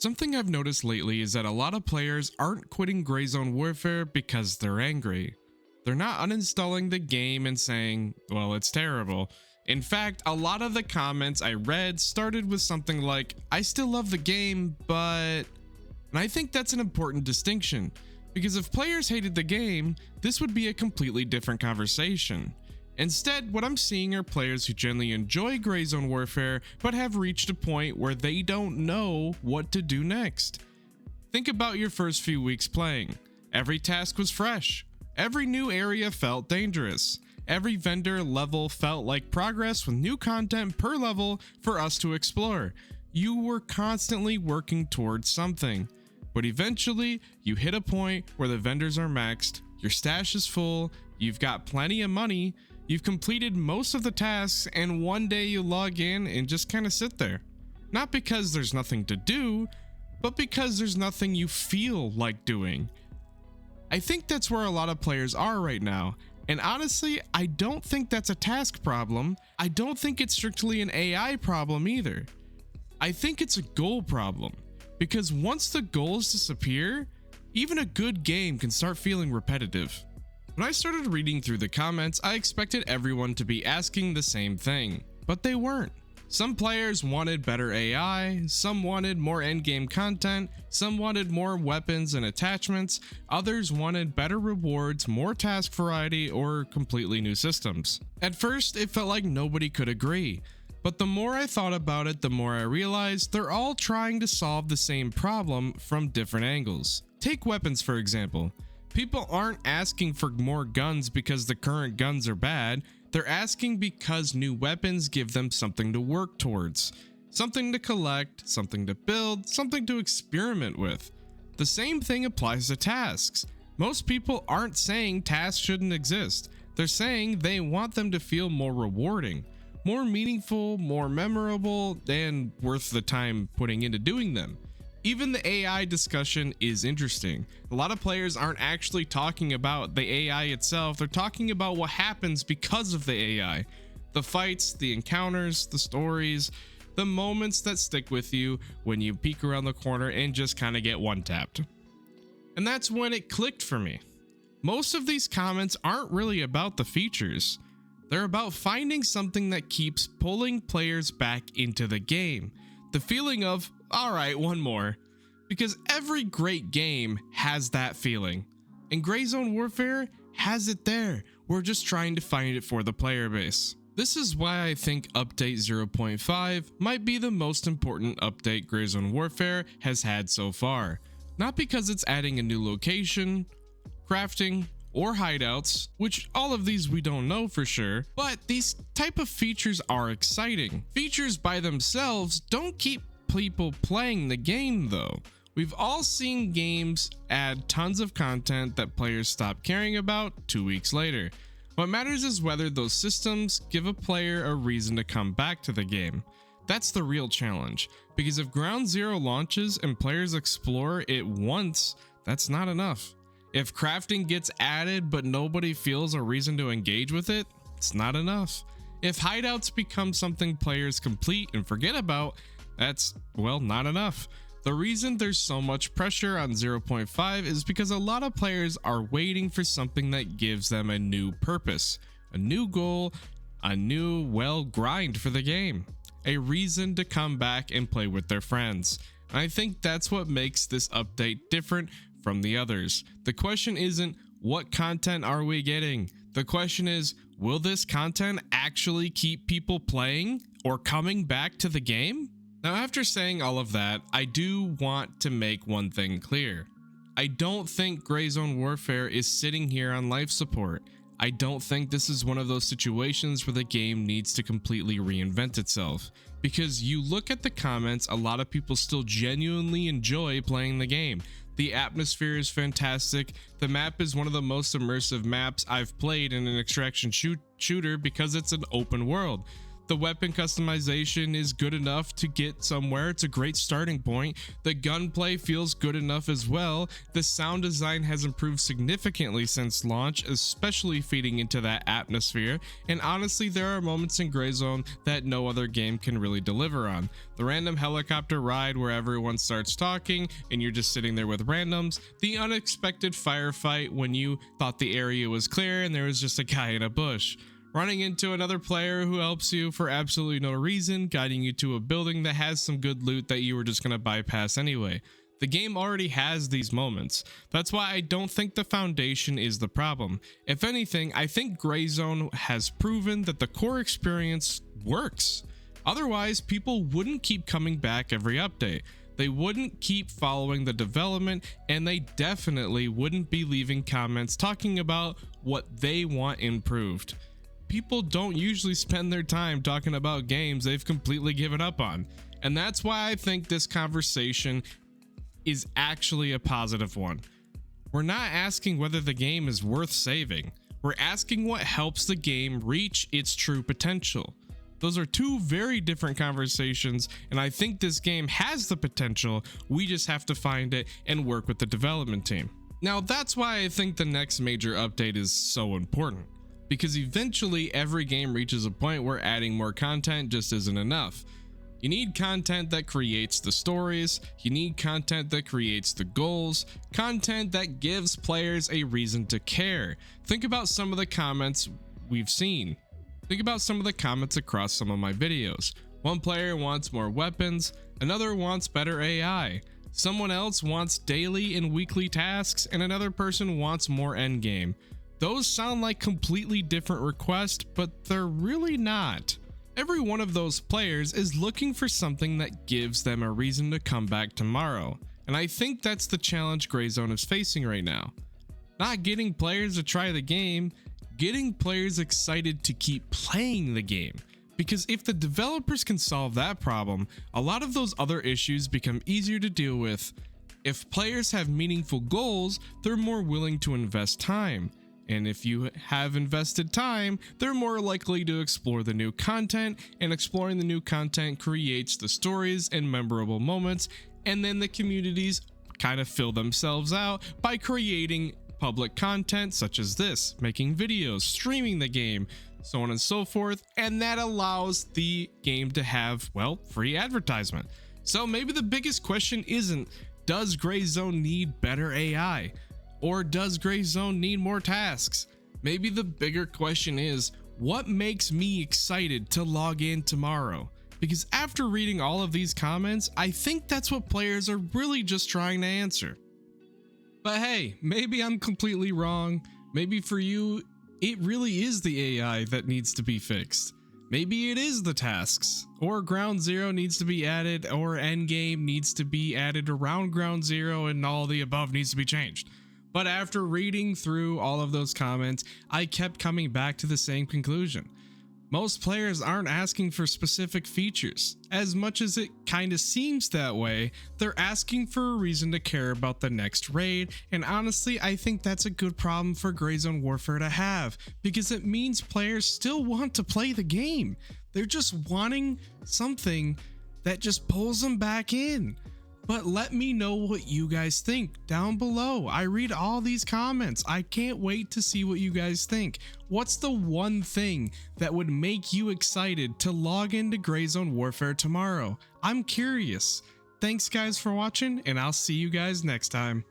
Something I've noticed lately is that a lot of players aren't quitting Gray Zone Warfare because they're angry. They're not uninstalling the game and saying, well, it's terrible. In fact, a lot of the comments I read started with something like, I still love the game, but... And I think that's an important distinction, because if players hated the game, this would be a completely different conversation. Instead, what I'm seeing are players who genuinely enjoy Gray Zone Warfare, but have reached a point where they don't know what to do next. Think about your first few weeks playing. Every task was fresh. Every new area felt dangerous. Every vendor level felt like progress with new content per level for us to explore. You were constantly working towards something. But eventually, you hit a point where the vendors are maxed, your stash is full, you've got plenty of money, you've completed most of the tasks, and one day you log in and just kind of sit there. Not because there's nothing to do, but because there's nothing you feel like doing. I think that's where a lot of players are right now, and honestly, I don't think that's a task problem. I don't think it's strictly an AI problem either. I think it's a goal problem, because once the goals disappear, even a good game can start feeling repetitive. When I started reading through the comments, I expected everyone to be asking the same thing, but they weren't. Some players wanted better AI, some wanted more endgame content, some wanted more weapons and attachments, others wanted better rewards, more task variety, or completely new systems. At first, it felt like nobody could agree, but the more I thought about it, the more I realized they're all trying to solve the same problem from different angles. Take weapons for example. People aren't asking for more guns because the current guns are bad. They're asking because new weapons give them something to work towards, something to collect, something to build, something to experiment with. The same thing applies to tasks. Most people aren't saying tasks shouldn't exist. They're saying they want them to feel more rewarding, more meaningful, more memorable, and worth the time putting into doing them. Even the AI discussion is interesting. A lot of players aren't actually talking about the AI itself, they're talking about what happens because of the AI. The fights, the encounters, the stories, the moments that stick with you when you peek around the corner and just kind of get one-tapped. And that's when it clicked for me. Most of these comments aren't really about the features. They're about finding something that keeps pulling players back into the game. The feeling of, alright, one more. Because every great game has that feeling. And Gray Zone Warfare has it there. We're just trying to find it for the player base. This is why I think Update 0.5 might be the most important update Gray Zone Warfare has had so far. Not because it's adding a new location, crafting, or hideouts, which all of these we don't know for sure, but these type of features are exciting. Features by themselves don't keep people playing the game though. We've all seen games add tons of content that players stop caring about 2 weeks later. What matters is whether those systems give a player a reason to come back to the game. That's the real challenge, because if Ground Zero launches and players explore it once, that's not enough. If crafting gets added but nobody feels a reason to engage with it, it's not enough. If hideouts become something players complete and forget about, that's, well, not enough. The reason there's so much pressure on 0.5 is because a lot of players are waiting for something that gives them a new purpose, a new goal, a new, well, grind for the game, a reason to come back and play with their friends. And I think that's what makes this update different from the others. The question isn't, what content are we getting? The question is, will this content actually keep people playing or coming back to the game? Now, after saying all of that, I do want to make one thing clear. I don't think Gray Zone Warfare is sitting here on life support. I don't think this is one of those situations where the game needs to completely reinvent itself. Because you look at the comments, a lot of people still genuinely enjoy playing the game. The atmosphere is fantastic. The map is one of the most immersive maps I've played in an extraction shooter because it's an open world. The weapon customization is good enough to get somewhere. It's a great starting point. The gunplay feels good enough as well. The sound design has improved significantly since launch, especially feeding into that atmosphere. And honestly, there are moments in Grayzone that no other game can really deliver on. The random helicopter ride where everyone starts talking and you're just sitting there with randoms. The unexpected firefight when you thought the area was clear and there was just a guy in a bush. Running into another player who helps you for absolutely no reason, guiding you to a building that has some good loot that you were just going to bypass anyway. The game already has these moments. That's why I don't think the foundation is the problem. If anything, I think Grayzone has proven that the core experience works. Otherwise, people wouldn't keep coming back every update. They wouldn't keep following the development, and they definitely wouldn't be leaving comments talking about what they want improved. People don't usually spend their time talking about games they've completely given up on. And that's why I think this conversation is actually a positive one. We're not asking whether the game is worth saving. We're asking what helps the game reach its true potential. Those are two very different conversations, and I think this game has the potential. We just have to find it and work with the development team. Now, that's why I think the next major update is so important. Because eventually every game reaches a point where adding more content just isn't enough. You need content that creates the stories, you need content that creates the goals, content that gives players a reason to care. Think about some of the comments we've seen. Think about some of the comments across some of my videos. One player wants more weapons, another wants better AI, someone else wants daily and weekly tasks, and another person wants more endgame. Those sound like completely different requests, but they're really not. Every one of those players is looking for something that gives them a reason to come back tomorrow, and I think that's the challenge Grayzone is facing right now. Not getting players to try the game, getting players excited to keep playing the game. Because if the developers can solve that problem, a lot of those other issues become easier to deal with. If players have meaningful goals, they're more willing to invest time. And if you have invested time, they're more likely to explore the new content, and exploring the new content creates the stories and memorable moments, and then the communities kind of fill themselves out by creating public content such as this, making videos, streaming the game, so on and so forth, and that allows the game to have, well, free advertisement. So maybe the biggest question isn't, does Grayzone need better AI? Or does Grayzone need more tasks? Maybe the bigger question is, what makes me excited to log in tomorrow? Because after reading all of these comments, I think that's what players are really just trying to answer. But hey, maybe I'm completely wrong. Maybe for you, it really is the AI that needs to be fixed. Maybe it is the tasks, or Ground Zero needs to be added, or Endgame needs to be added around Ground Zero, and all the above needs to be changed. But after reading through all of those comments, I kept coming back to the same conclusion. Most players aren't asking for specific features. As much as it kinda seems that way, they're asking for a reason to care about the next raid, and honestly, I think that's a good problem for Grayzone Warfare to have, because it means players still want to play the game. They're just wanting something that just pulls them back in. But let me know what you guys think down below. I read all these comments. I can't wait to see what you guys think. What's the one thing that would make you excited to log into Grayzone Warfare tomorrow? I'm curious. Thanks guys for watching, and I'll see you guys next time.